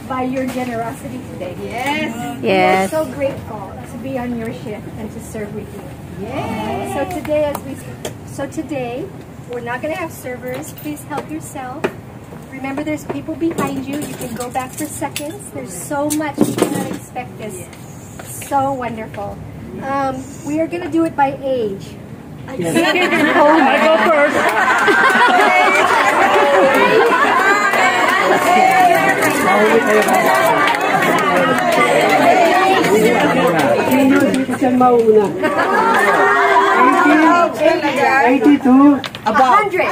by your generosity today. Yes. Yes. We're so grateful to be on your shift and to serve with you. Yes. So today, we're not going to have servers. Please help yourself. Remember, there's people behind you. You can go back for seconds. There's so much. You cannot expect this. So wonderful. We are going to do it by age. Yes. Oh, I go first. Mauna. 82. About. 100.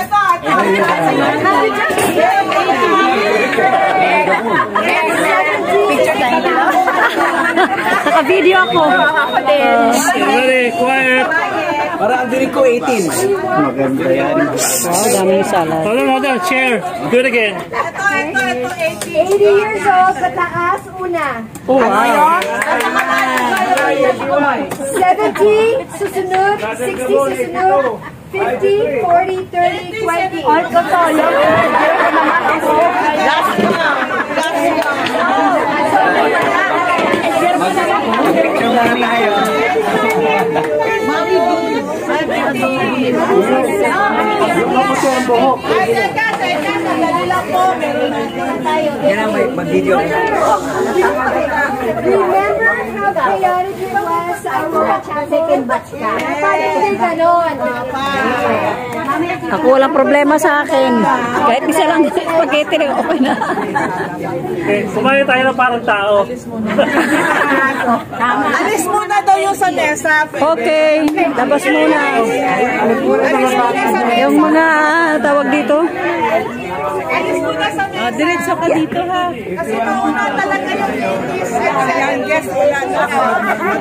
Naka-video ako. Ready, quiet. Para ang dinig ko 18. Maganda yan. Wow, daming salad. Hold on, chair. Do it again. Ito, 80 years old, pataas, una. Oh, wow. 70, susunod. 60, susunod. 50, 40, 30, 20. Ay, totoo yun. Last yan ang mag-video. Remember how chaotic it was our second batch ka? Parang ganon. Ako walang problema sa akin. Kahit isa lang spaghetti rin, okay na. Okay, kumain tayo ng parang tao. Alis muna daw yung sa mesa. Okay, labas muna. Yung mga tawag dito. Alis muna sa mesa. Diretso ka dito ha. Kasi mauna talaga yung youngest.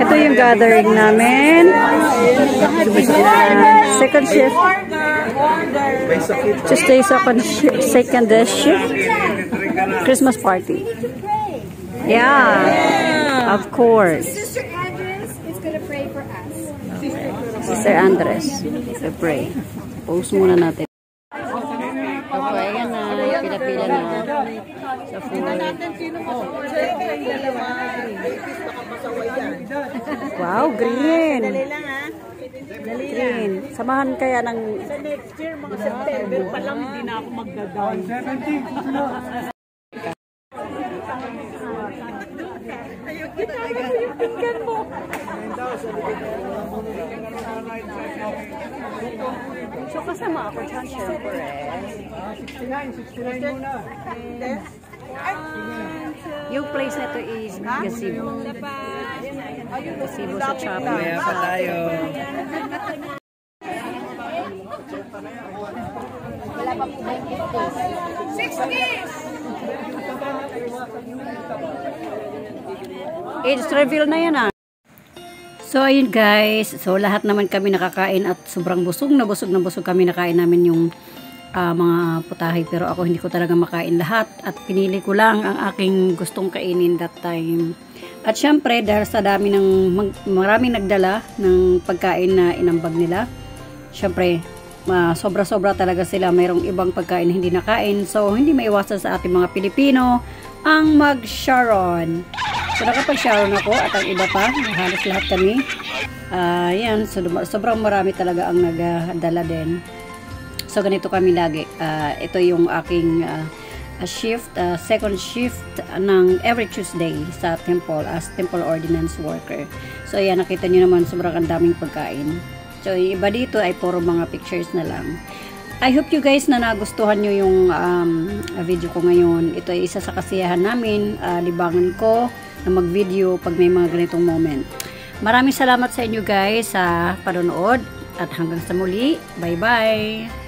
Ito yung gathering namin. Second shift. Tuesday second shift. Christmas party. Yeah, of course. Sister Andres is gonna pray for us. Sister Andres, we pray. Post muna natin. Okay, ayan na. Pila-pila na. Sa food. Wow, green. Green. Samahan kaya ng... Sa next year, mga September pa lang, hindi na ako magdadaan. 17. So kasama ako dyan, syempre. 69 muna. Yung place na to is gazebo. Gazebo sa Chapel. Kaya pa tayo. Wala pa po 60! Age reveal na yan ah. So ayun guys, so lahat naman kami nakakain at sobrang busog na busog kami nakain namin yung mga putahe, pero ako hindi ko talaga makain lahat at pinili ko lang ang aking gustong kainin that time. At syempre dahil sa dami ng maraming nagdala ng pagkain na inambag nila, syempre sobra-sobra talaga sila, mayroong ibang pagkain na hindi nakain, so hindi maiwasan sa ating mga Pilipino ang mag-sharon. So nakapag-sharon ako at ang iba pa, halos lahat kami. Yan, so sobrang marami talaga ang nagdala din. So ganito kami lagi. Ito yung aking shift, second shift ng every Tuesday sa temple as temple ordinance worker. So yan, nakita nyo naman sobrang ang daming pagkain. So yung iba dito ay puro mga pictures na lang. I hope you guys na nagustuhan nyo yung video ko ngayon. Ito ay isa sa kasiyahan namin, libangan ko na mag-video pag may mga ganitong moment. Maraming salamat sa inyo guys sa panonood at hanggang sa muli. Bye-bye!